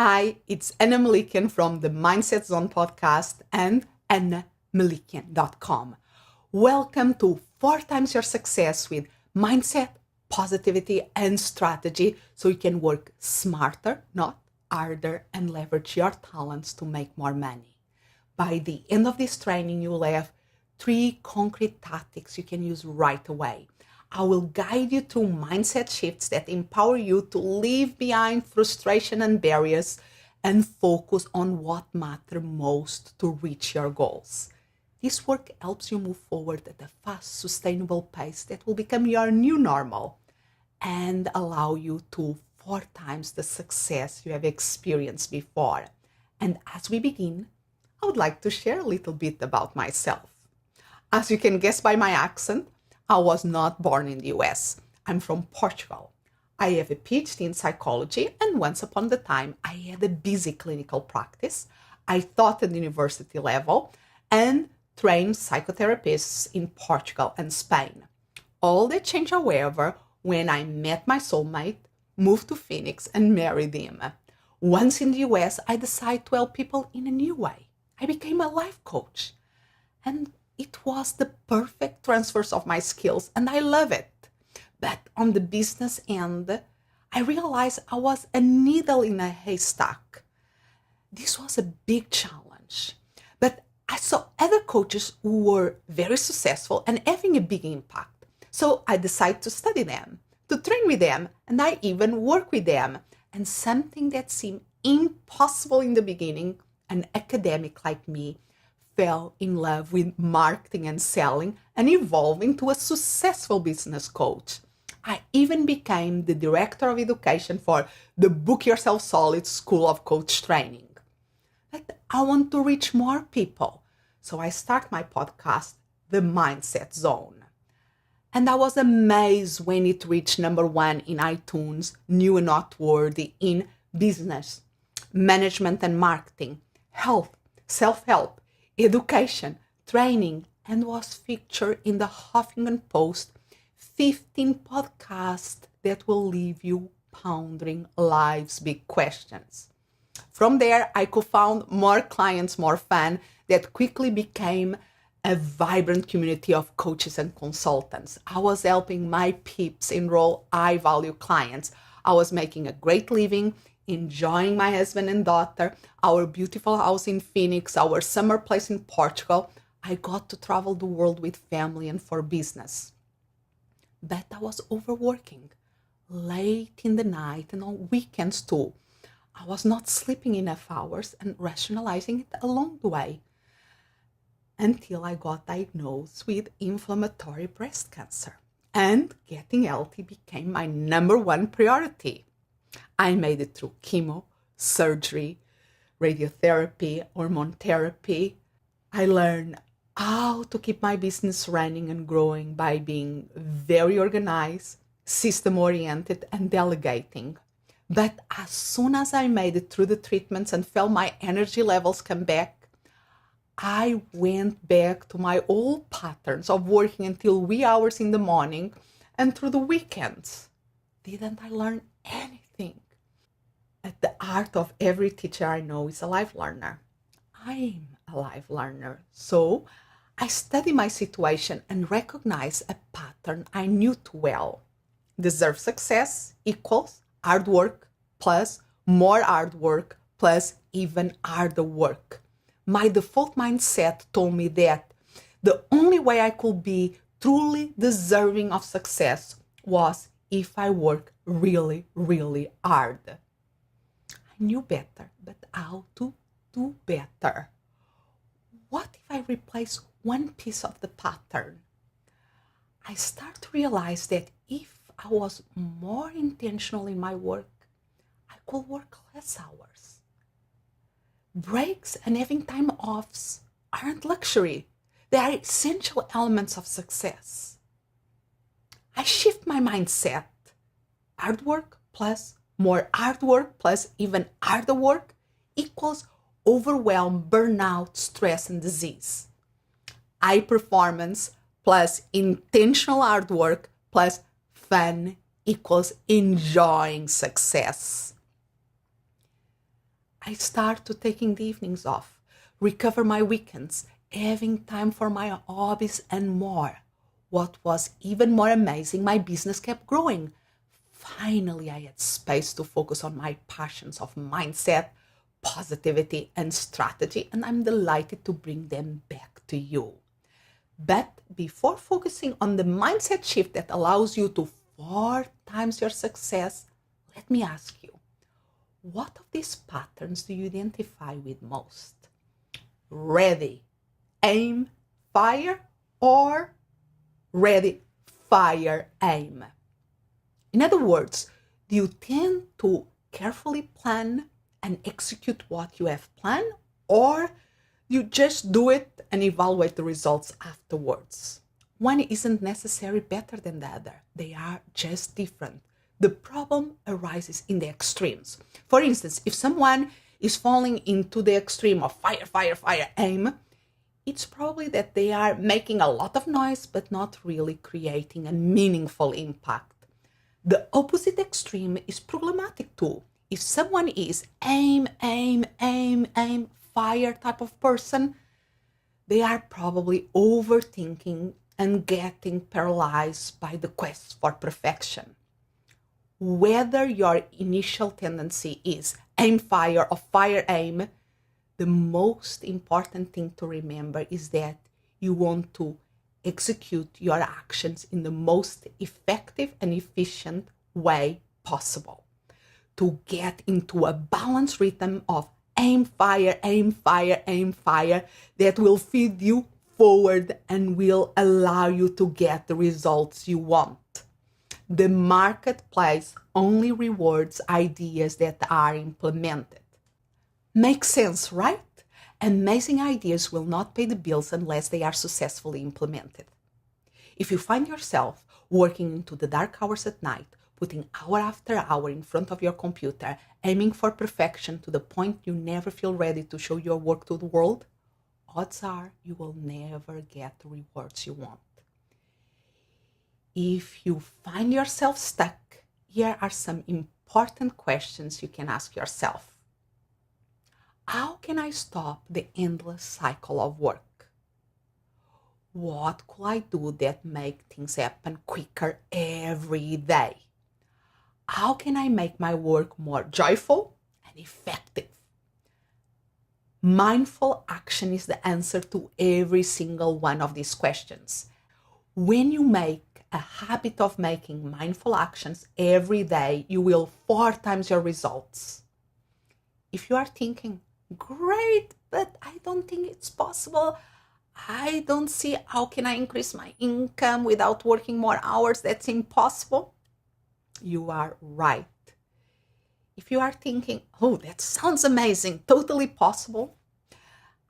Hi, it's Anna Melikian from the Mindset Zone podcast and annamelikian.com. Welcome to 4 times your success with mindset, positivity, and strategy so you can work smarter, not harder, and leverage your talents to make more money. By the end of this training, you will have 3 concrete tactics you can use right away. I will guide you through mindset shifts that empower you to leave behind frustration and barriers and focus on what matters most to reach your goals. This work helps you move forward at a fast, sustainable pace that will become your new normal and allow you to 4 times the success you have experienced before. And as we begin, I would like to share a little bit about myself. As you can guess by my accent, I was not born in the US. I'm from Portugal. I have a PhD in psychology, and once upon a time, I had a busy clinical practice. I taught at the university level and trained psychotherapists in Portugal and Spain. All that changed, however, when I met my soulmate, moved to Phoenix, and married him. Once in the US, I decided to help people in a new way. I became a life coach. And it was the perfect transfers of my skills, and I love it. But on the business end, I realized I was a needle in a haystack. This was a big challenge. But I saw other coaches who were very successful and having a big impact. So I decided to study them, to train with them, and I even work with them. And something that seemed impossible in the beginning, an academic like me fell in love with marketing and selling and evolved into a successful business coach. I even became the director of education for the Book Yourself Solid School of Coach Training. But I want to reach more people, so I start my podcast, The Mindset Zone. And I was amazed when it reached #1 in iTunes, new and noteworthy in business, management and marketing, health, self-help, education, training, and was featured in the Huffington Post 15 podcasts that will leave you pondering life's big questions. From there, I could found more clients, more fun, that quickly became a vibrant community of coaches and consultants. I was helping my peeps enroll high-value clients. I was making a great living, enjoying my husband and daughter, our beautiful house in Phoenix, our summer place in Portugal. I got to travel the world with family and for business. But I was overworking, late in the night and on weekends too. I was not sleeping enough hours and rationalizing it along the way until I got diagnosed with inflammatory breast cancer. And getting healthy became my #1 priority. I made it through chemo, surgery, radiotherapy, hormone therapy. I learned how to keep my business running and growing by being very organized, system-oriented, and delegating. But as soon as I made it through the treatments and felt my energy levels come back, I went back to my old patterns of working until wee hours in the morning and through the weekends. Didn't I learn anything? At the heart of every teacher I know is a life learner. I'm a life learner. So I study my situation and recognize a pattern I knew too well. Deserve success equals hard work plus more hard work plus even harder work. My default mindset told me that the only way I could be truly deserving of success was if I work really, really hard. I knew better, but how to do better? What if I replace one piece of the pattern? I start to realize that if I was more intentional in my work, I could work less hours. Breaks and having time offs aren't luxury. They are essential elements of success. I shift my mindset. Hard work plus more hard work plus even harder work equals overwhelm, burnout, stress, and disease. High performance plus intentional hard work plus fun equals enjoying success. I start to taking the evenings off, recover my weekends, having time for my hobbies and more. What was even more amazing, my business kept growing. Finally, I had space to focus on my passions of mindset, positivity, and strategy, and I'm delighted to bring them back to you. But before focusing on the mindset shift that allows you to 4 times your success, let me ask you, what of these patterns do you identify with most? Ready, aim, fire, or ready, fire, aim? In other words, do you tend to carefully plan and execute what you have planned, or you just do it and evaluate the results afterwards? One isn't necessarily better than the other. They are just different. The problem arises in the extremes. For instance, if someone is falling into the extreme of fire, fire, fire, aim, it's probably that they are making a lot of noise but not really creating a meaningful impact. The opposite extreme is problematic too. If someone is aim, aim, aim, aim, fire type of person, they are probably overthinking and getting paralyzed by the quest for perfection. Whether your initial tendency is aim fire or fire aim, the most important thing to remember is that you want to execute your actions in the most effective and efficient way possible to get into a balanced rhythm of aim fire, aim fire, aim fire that will feed you forward and will allow you to get the results you want. The marketplace only rewards ideas that are implemented. Makes sense, right? Amazing ideas will not pay the bills unless they are successfully implemented. If you find yourself working into the dark hours at night, putting hour after hour in front of your computer, aiming for perfection to the point you never feel ready to show your work to the world, odds are you will never get the rewards you want. If you find yourself stuck, here are some important questions you can ask yourself. How can I stop the endless cycle of work? What could I do that make things happen quicker every day? How can I make my work more joyful and effective? Mindful action is the answer to every single one of these questions. When you make a habit of making mindful actions every day, you will 4 times your results. If you are thinking, great, but I don't think it's possible. I don't see how can I increase my income without working more hours. That's impossible. You are right. If you are thinking, oh, that sounds amazing, totally possible,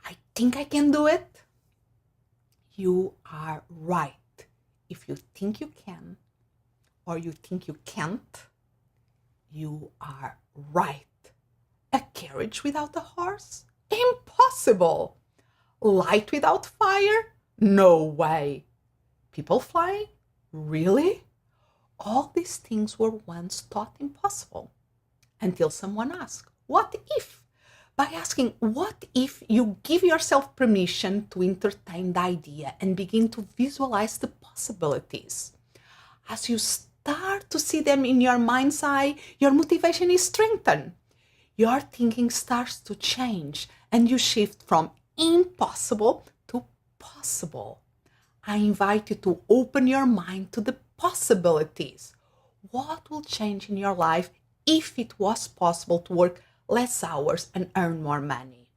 I think I can do it, you are right. If you think you can or you think you can't, you are right. A carriage without a horse? Impossible. Light without fire? No way. People flying? Really? All these things were once thought impossible until someone asked, what if? By asking, what if you give yourself permission to entertain the idea and begin to visualize the possibilities? As you start to see them in your mind's eye, your motivation is strengthened. Your thinking starts to change and you shift from impossible to possible. I invite you to open your mind to the possibilities. What will change in your life if it was possible to work less hours and earn more money?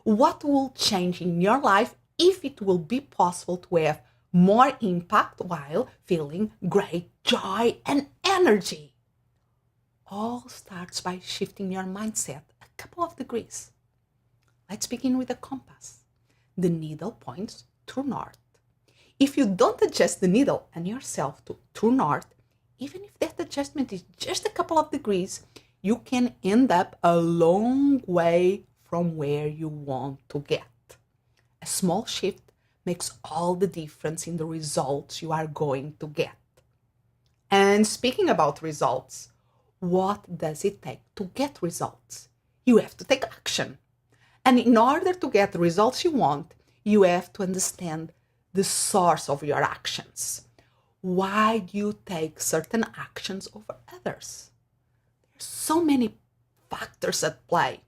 What will change in your life if it will be possible to have more impact while feeling great joy and energy? All starts by shifting your mindset a couple of degrees. Let's begin with the compass. The needle points true north. If you don't adjust the needle and yourself to true north, even if that adjustment is just a couple of degrees, you can end up a long way from where you want to get. A small shift makes all the difference in the results you are going to get. And speaking about results, what does it take to get results? You have to take action. And in order to get the results you want, you have to understand the source of your actions. Why do you take certain actions over others? There's so many factors at play.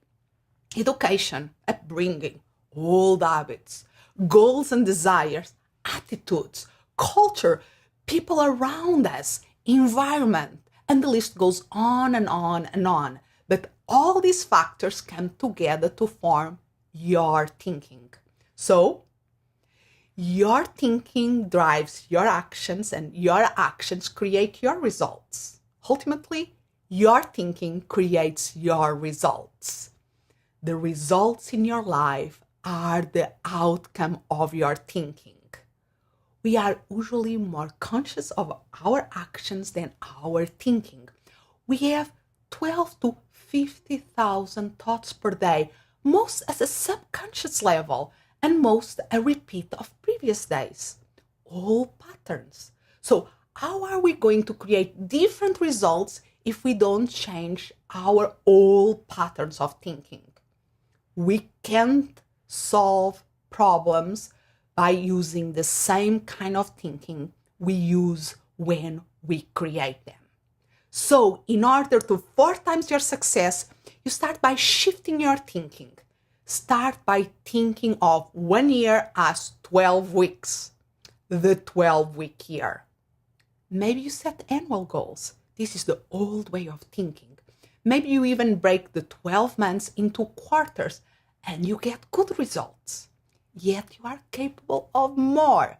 Education, upbringing, old habits, goals and desires, attitudes, culture, people around us, environment, and the list goes on and on and on. But all these factors come together to form your thinking. So, your thinking drives your actions, and your actions create your results. Ultimately, your thinking creates your results. The results in your life are the outcome of your thinking. We are usually more conscious of our actions than our thinking. We have 12 to 50,000 thoughts per day, most at a subconscious level, and most a repeat of previous days. All patterns. So how are we going to create different results if we don't change our old patterns of thinking? We can't solve problems by using the same kind of thinking we use when we create them. So in order to 4 times your success, you start by shifting your thinking. Start by thinking of 1 year as 12 weeks, the 12-week year. Maybe you set annual goals. This is the old way of thinking. Maybe you even break the 12 months into quarters and you get good results. Yet you are capable of more.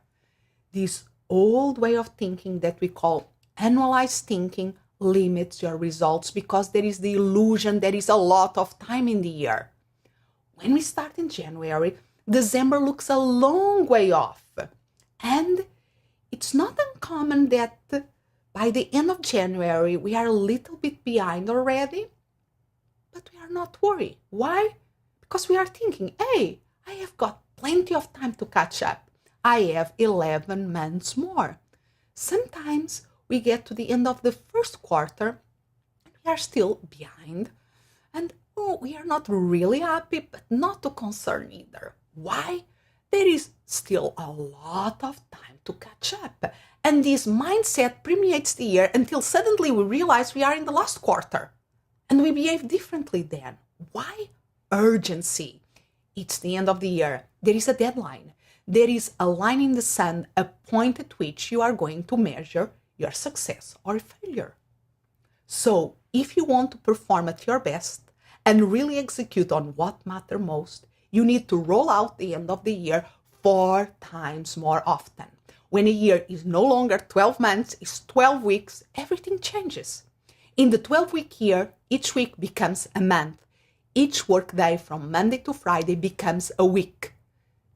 This old way of thinking that we call annualized thinking limits your results because there is the illusion there is a lot of time in the year. When we start in January, December looks a long way off. And it's not uncommon that by the end of January, we are a little bit behind already. But we are not worried. Why? Because we are thinking, hey, I have got plenty of time to catch up. I have 11 months more. Sometimes we get to the end of the first quarter and we are still behind. And we are not really happy, but not too concerned either. Why? There is still a lot of time to catch up. And this mindset permeates the year until suddenly we realize we are in the last quarter. And we behave differently then. Why? Urgency. It's the end of the year. There is a deadline. There is a line in the sand, a point at which you are going to measure your success or failure. So, if you want to perform at your best and really execute on what matters most, you need to roll out the end of the year 4 times more often. When a year is no longer 12 months, it's 12 weeks, everything changes. In the 12-week year, each week becomes a month. Each workday from Monday to Friday becomes a week.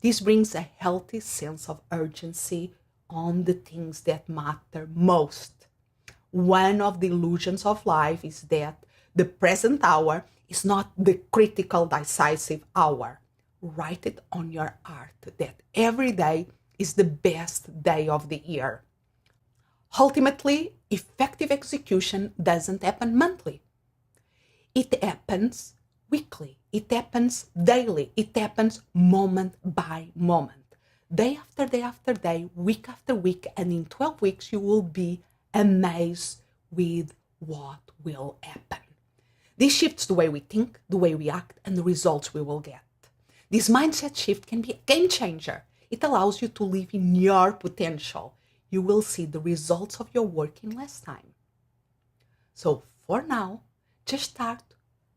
This brings a healthy sense of urgency on the things that matter most. One of the illusions of life is that the present hour is not the critical, decisive hour. Write it on your heart that every day is the best day of the year. Ultimately, effective execution doesn't happen monthly. It happens weekly. It happens daily. It happens moment by moment. Day after day after day, week after week, and in 12 weeks, you will be amazed with what will happen. This shifts the way we think, the way we act, and the results we will get. This mindset shift can be a game changer. It allows you to live in your potential. You will see the results of your work in less time. So for now, just start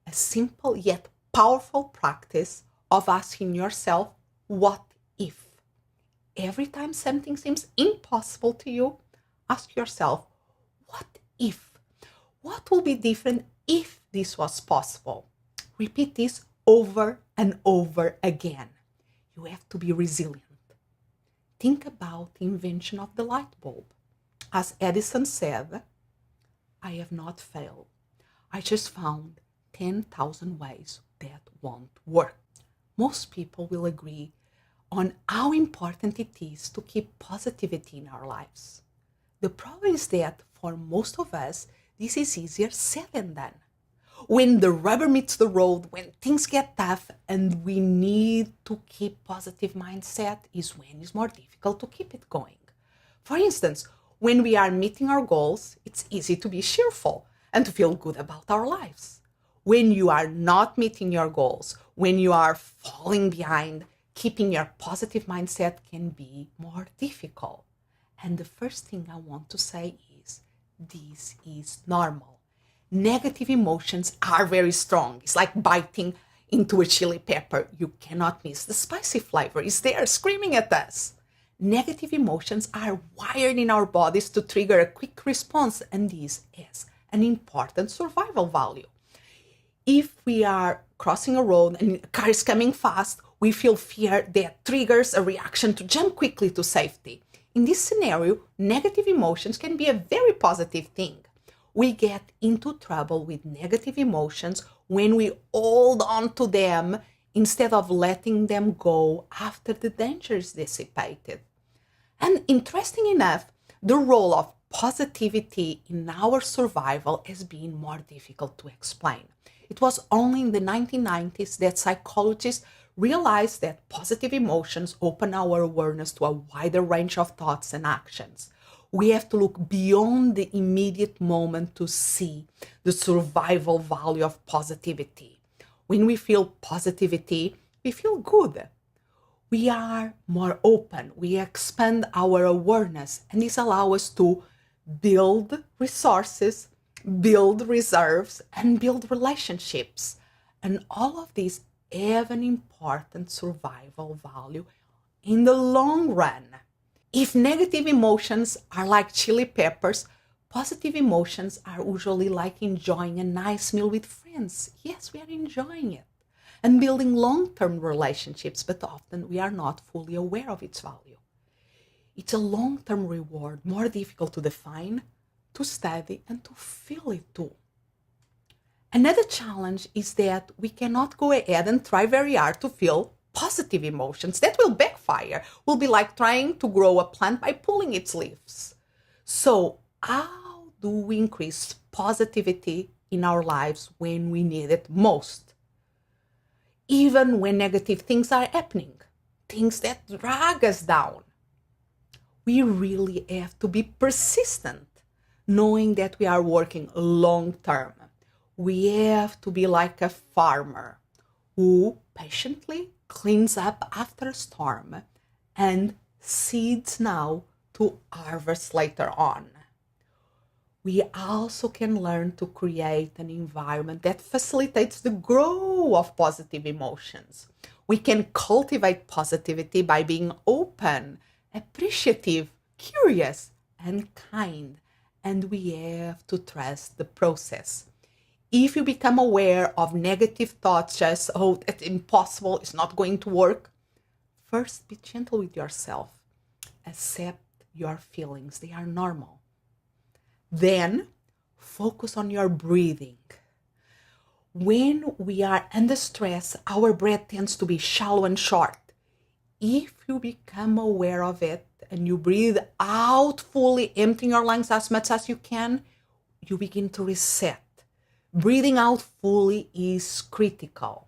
a simple yet powerful practice of asking yourself, what if? Every time something seems impossible to you, ask yourself, what if? What will be different if this was possible? Repeat this over and over again. You have to be resilient. Think about the invention of the light bulb. As Edison said, I have not failed. I just found 10,000 ways that won't work. Most people will agree on how important it is to keep positivity in our lives. The problem is that for most of us, this is easier said than done. When the rubber meets the road, when things get tough and we need to keep positive mindset is when it's more difficult to keep it going. For instance, when we are meeting our goals, it's easy to be cheerful and to feel good about our lives. When you are not meeting your goals, when you are falling behind, keeping your positive mindset can be more difficult. And the first thing I want to say is this is normal. Negative emotions are very strong. It's like biting into a chili pepper. You cannot miss the spicy flavor. It's there screaming at us. Negative emotions are wired in our bodies to trigger a quick response, and this is an important survival value. If we are crossing a road and a car is coming fast, we feel fear that triggers a reaction to jump quickly to safety. In this scenario, negative emotions can be a very positive thing. We get into trouble with negative emotions when we hold on to them instead of letting them go after the danger is dissipated. And interesting enough, the role of positivity in our survival has been more difficult to explain. It was only in the 1990s that psychologists realized that positive emotions open our awareness to a wider range of thoughts and actions. We have to look beyond the immediate moment to see the survival value of positivity. When we feel positivity, we feel good. We are more open. We expand our awareness, and this allows us to build resources, build reserves, and build relationships. And all of these have an important survival value in the long run. If negative emotions are like chili peppers, positive emotions are usually like enjoying a nice meal with friends. Yes, we are enjoying it. And building long-term relationships, but often we are not fully aware of its value. It's a long-term reward, more difficult to define, to study, and to feel it too. Another challenge is that we cannot go ahead and try very hard to feel positive emotions. That will backfire. Will be like trying to grow a plant by pulling its leaves. So, how do we increase positivity in our lives when we need it most? Even when negative things are happening, things that drag us down. We really have to be persistent, knowing that we are working long term. We have to be like a farmer who patiently cleans up after a storm and seeds now to harvest later on. We also can learn to create an environment that facilitates the growth of positive emotions. We can cultivate positivity by being open, appreciative, curious, and kind. And we have to trust the process. If you become aware of negative thoughts, just, oh, it's impossible, it's not going to work, first be gentle with yourself. Accept your feelings, they are normal. Then focus on your breathing. When we are under stress, our breath tends to be shallow and short. If you become aware of it and you breathe out fully, emptying your lungs as much as you can, you begin to reset. Breathing out fully is critical.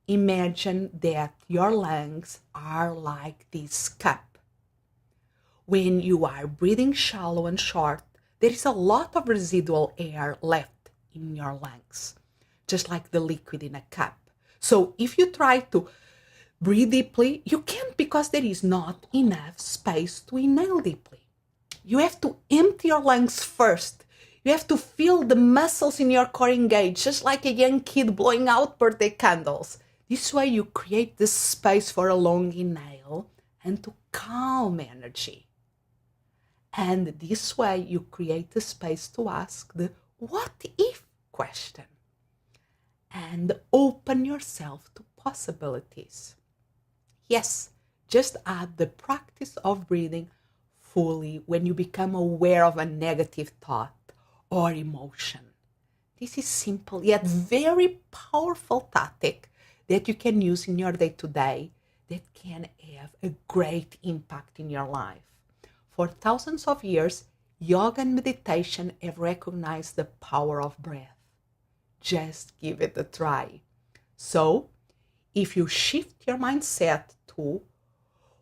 Imagine that your lungs are like this cup. When you are breathing shallow and short, there is a lot of residual air left in your lungs, just like the liquid in a cup. So if you try to breathe deeply, you can't because there is not enough space to inhale deeply. You have to empty your lungs first. You have to feel the muscles in your core engaged, just like a young kid blowing out birthday candles. This way you create the space for a long inhale and to calm energy. And this way you create the space to ask the what if question and open yourself to possibilities. Yes, just add the practice of breathing fully when you become aware of a negative thought or emotion. This is simple yet very powerful tactic that you can use in your day-to-day that can have a great impact in your life. For thousands of years, yoga and meditation have recognized the power of breath. just give it a try. So, if you shift your mindset to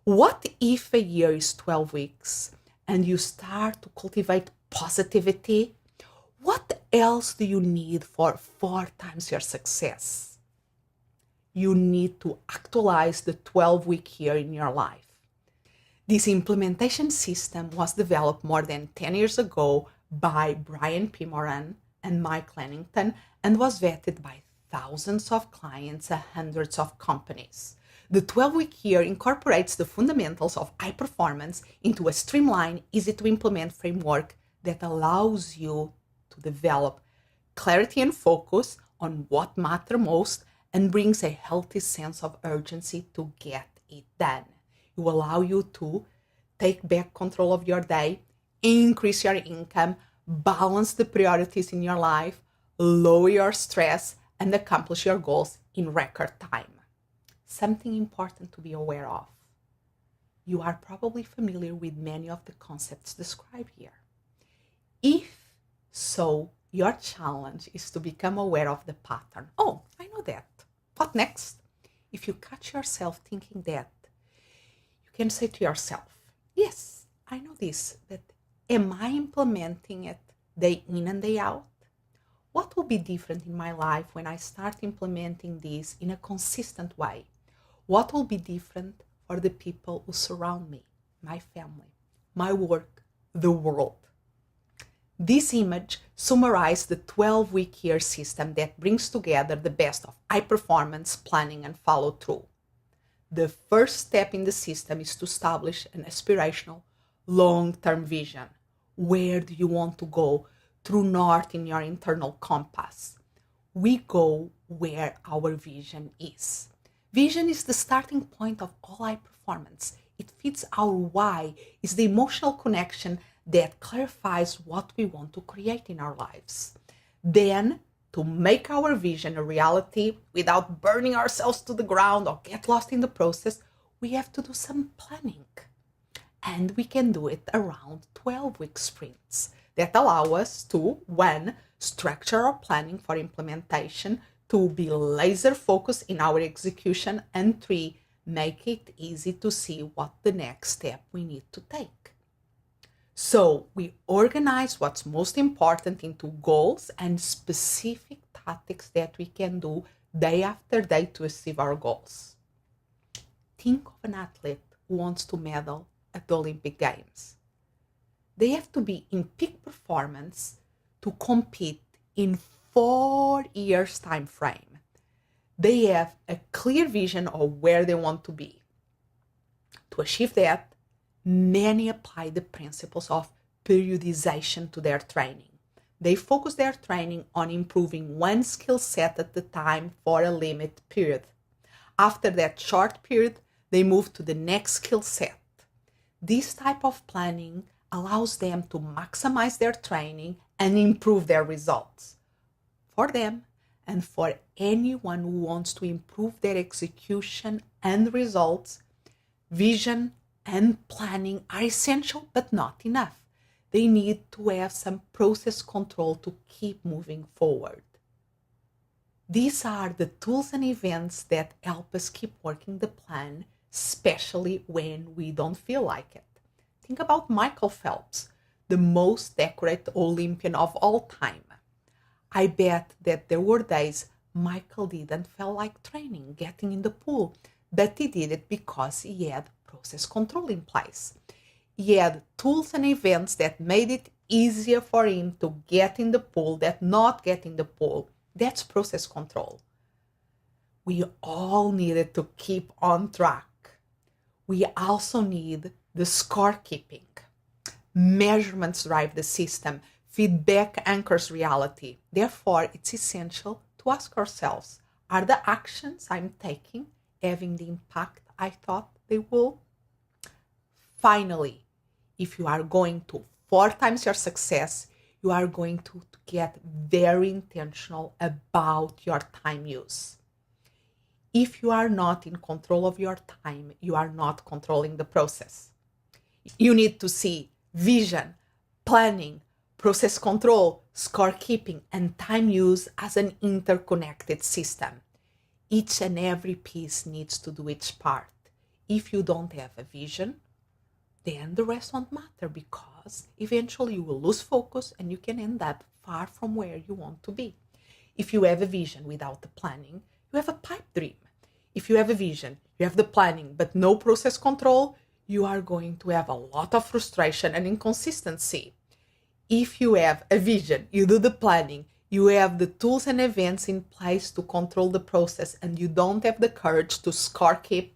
what if a year is 12 weeks and you start to cultivate positivity, what else do you need for 4 times your success? You need to actualize the 12-week year in your life. This implementation system was developed more than 10 years ago by Brian P. Moran and Mike Lennington and was vetted by thousands of clients and hundreds of companies. The 12-week year incorporates the fundamentals of high performance into a streamlined, easy-to-implement framework that allows you to develop clarity and focus on what matters most and brings a healthy sense of urgency to get it done. It will allow you to take back control of your day, increase your income, balance the priorities in your life, lower your stress, and accomplish your goals in record time. Something important to be aware of. You are probably familiar with many of the concepts described here. If so, your challenge is to become aware of the pattern. Oh, I know that. What next? If you catch yourself thinking that, you can say to yourself, yes, I know this, but am I implementing it day in and day out? What will be different in my life when I start implementing this in a consistent way? What will be different for the people who surround me, my family, my work, the world? This image summarizes the 12-week year system that brings together the best of high performance, planning, and follow through. The first step in the system is to establish an aspirational, long-term vision. Where do you want to go? True north in your internal compass. We go where our vision is. Vision is the starting point of all high performance. It fits our why, is the emotional connection that clarifies what we want to create in our lives. Then, to make our vision a reality without burning ourselves to the ground or get lost in the process, we have to do some planning. And we can do it around 12-week sprints that allow us to, 1, structure our planning for implementation, 2, be laser focused in our execution, and 3, make it easy to see what the next step we need to take. So we organize what's most important into goals and specific tactics that we can do day after day to achieve our goals. Think of an athlete who wants to medal at the Olympic Games. They have to be in peak performance to compete in 4 years time frame. They have a clear vision of where they want to be. To achieve that, many apply the principles of periodization to their training. They focus their training on improving one skill set at a time for a limited period. After that short period, they move to the next skill set. This type of planning allows them to maximize their training and improve their results. For them and for anyone who wants to improve their execution and results, vision and planning are essential but not enough. They need to have some process control to keep moving forward. These are the tools and events that help us keep working the plan, especially when we don't feel like it. Think about Michael Phelps, the most decorated Olympian of all time. I bet that there were days Michael didn't feel like training, getting in the pool, but he did it because he had process control in place. He had tools and events that made it easier for him to get in the pool than not get in the pool. That's process control. We all needed to keep on track. We also need the scorekeeping. Measurements drive the system. Feedback anchors reality. Therefore, it's essential to ask ourselves, are the actions I'm taking having the impact I thought they will? Finally, if you are going to 4 times your success, you are going to get very intentional about your time use. If you are not in control of your time, you are not controlling the process. You need to see vision, planning, process control, scorekeeping, and time use as an interconnected system. Each and every piece needs to do its part. If you don't have a vision, then the rest won't matter, because eventually you will lose focus and you can end up far from where you want to be. If you have a vision without the planning, you have a pipe dream. If you have a vision, you have the planning, but no process control, you are going to have a lot of frustration and inconsistency. If you have a vision, you do the planning, you have the tools and events in place to control the process, and you don't have the courage to scorekeep,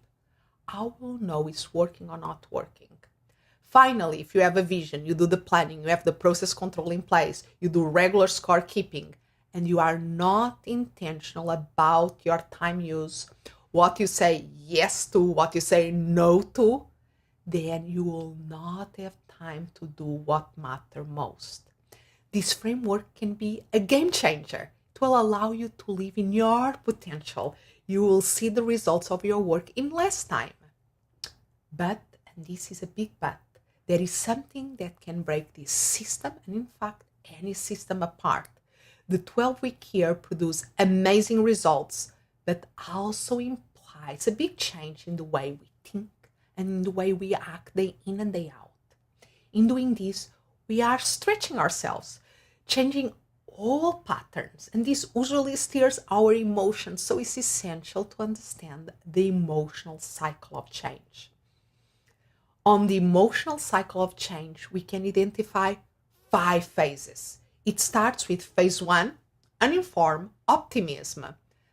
how will you know it's working or not working? Finally, if you have a vision, you do the planning, you have the process control in place, you do regular scorekeeping, and you are not intentional about your time use, what you say yes to, what you say no to, then you will not have time to do what matters most. This framework can be a game changer. It will allow you to live in your potential. You will see the results of your work in less time. But, and this is a big but, there is something that can break this system, and in fact, any system apart. The 12-week year produces amazing results, but also implies a big change in the way we think and in the way we act day in and day out. In doing this, we are stretching ourselves, changing all patterns, and this usually steers our emotions, so it's essential to understand the emotional cycle of change. On the emotional cycle of change, we can identify 5 phases. It starts with phase 1, uninformed optimism.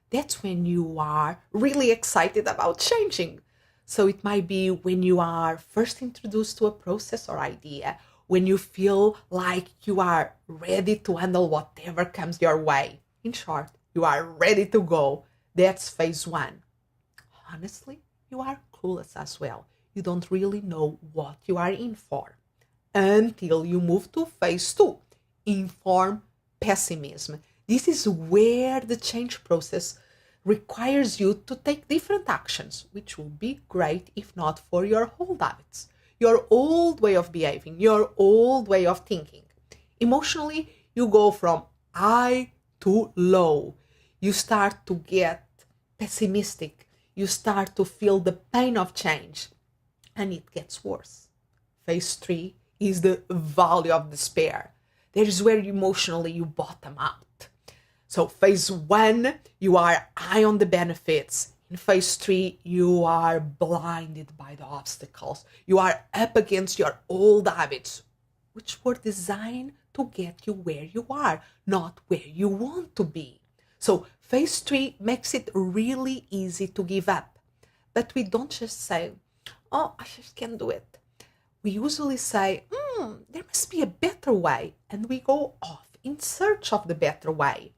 That's when you are really excited about changing. So it might be when you are first introduced to a process or idea, when you feel like you are ready to handle whatever comes your way. In short, you are ready to go. That's phase 1. Honestly, you are clueless as well. You don't really know what you are in for until you move to phase 2, informed pessimism. This is where the change process requires you to take different actions, which will be great if not for your old habits, your old way of behaving, your old way of thinking. Emotionally, you go from high to low. You start to get pessimistic. You start to feel the pain of change. And it gets worse. Phase 3 is the valley of despair. That is where emotionally you bottom out. So phase 1, you are high on the benefits. In phase 3, you are blinded by the obstacles. You are up against your old habits, which were designed to get you where you are, not where you want to be. So phase 3 makes it really easy to give up. But we don't just say, oh, I just can't do it. We usually say, there must be a better way, and we go off in search of the better way.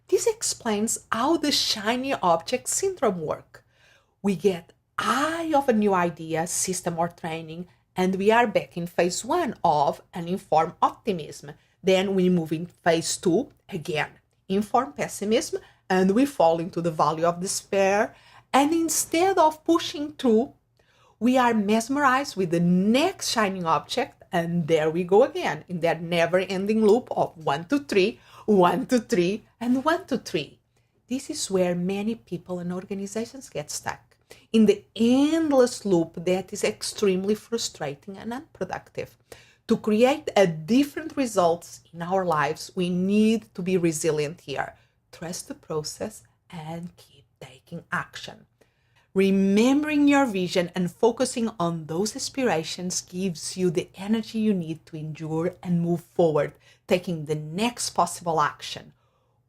This explains how the shiny object syndrome works. We get eye of a new idea, system, or training, and we are back in phase 1 of uninformed optimism. Then we move in phase 2, again, informed pessimism, and we fall into the valley of despair. And instead of pushing through, we are mesmerized with the next shining object, and there we go again in that never-ending loop of 1 to 3, 1 to 3, and 1 to 3. This is where many people and organizations get stuck, in the endless loop that is extremely frustrating and unproductive. To create a different results in our lives, we need to be resilient here. Trust the process and keep taking action. Remembering your vision and focusing on those aspirations gives you the energy you need to endure and move forward, taking the next possible action.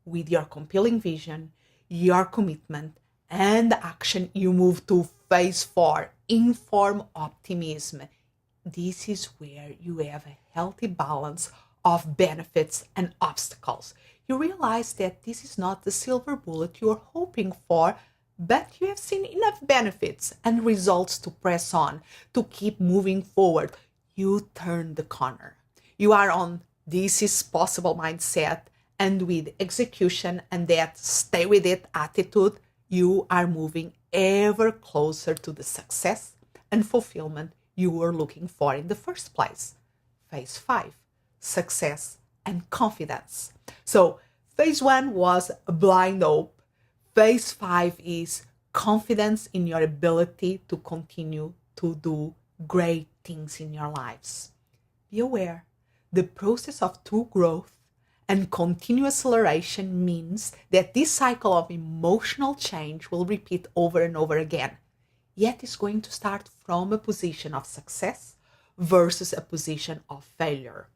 With your compelling vision, your commitment, and action, you move to phase 4, informed optimism. This is where you have a healthy balance of benefits and obstacles. You realize that this is not the silver bullet you're hoping for, but you have seen enough benefits and results to press on, to keep moving forward. You turn the corner. You are on this is possible mindset, and with execution and that stay with it attitude, you are moving ever closer to the success and fulfillment you were looking for in the first place. Phase 5, success and confidence. So phase 1 was blind hope. Phase 5 is confidence in your ability to continue to do great things in your lives. Be aware, the process of true growth and continuous acceleration means that this cycle of emotional change will repeat over and over again. Yet it's going to start from a position of success versus a position of failure.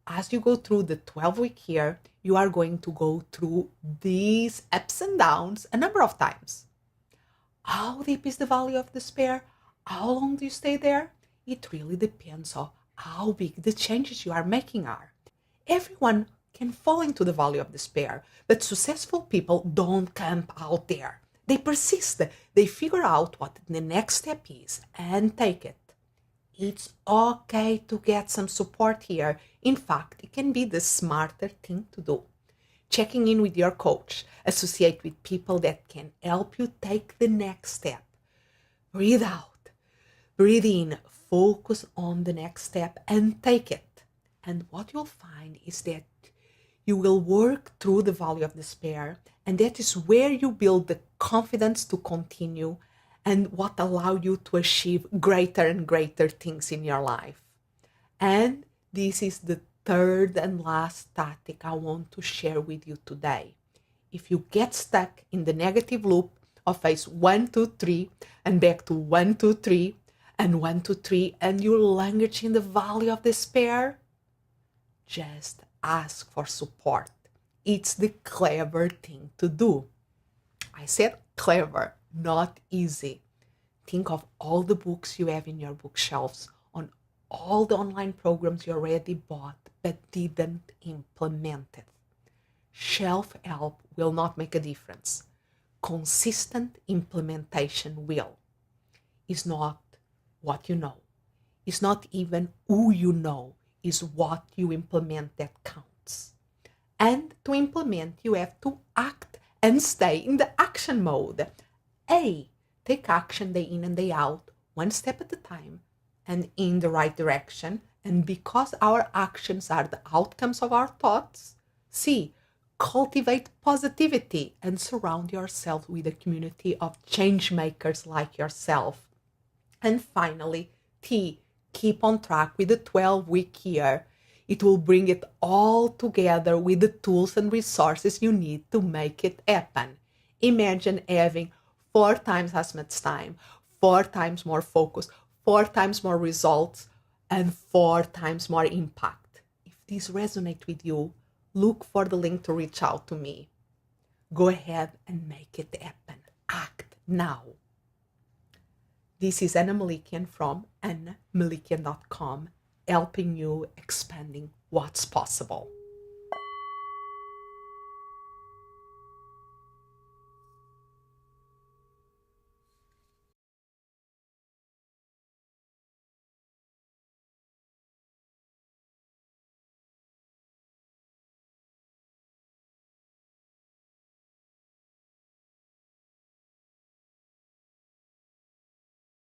As you go through the 12-week year, you are going to go through these ups and downs a number of times. How deep is the valley of despair? How long do you stay there? It really depends on how big the changes you are making are. Everyone can fall into the valley of despair, but successful people don't camp out there. They persist. They figure out what the next step is and take it. It's okay to get some support here. In fact, it can be the smarter thing to do. Checking in with your coach, associate with people that can help you take the next step. Breathe out, breathe in, focus on the next step and take it. And what you'll find is that you will work through the valley of despair, and that is where you build the confidence to continue and what allow you to achieve greater and greater things in your life. And this is the third and last tactic I want to share with you today. If you get stuck in the negative loop of phase 1, 2, 3 and back to 1, 2, 3 and 1, 2, 3 and you language in the valley of despair, just ask for support. It's the clever thing to do. I said clever, not easy. Think of all the books you have in your bookshelves, on all the online programs you already bought but didn't implement it. Self-help will not make a difference. Consistent implementation will. It's not what you know. It's not even who you know. It's what you implement that counts. And to implement, you have to act and stay in the action mode. Take action day in and day out, one step at a time, and in the right direction. And because our actions are the outcomes of our thoughts, C, cultivate positivity and surround yourself with a community of change makers like yourself. And finally, T, keep on track with the 12-week year. It will bring it all together with the tools and resources you need to make it happen. Imagine having 4 times as much time, 4 times more focus, 4 times more results, and 4 times more impact. If this resonates with you, look for the link to reach out to me. Go ahead and make it happen. Act now. This is Anna Melikian from annamelikian.com, helping you expanding what's possible.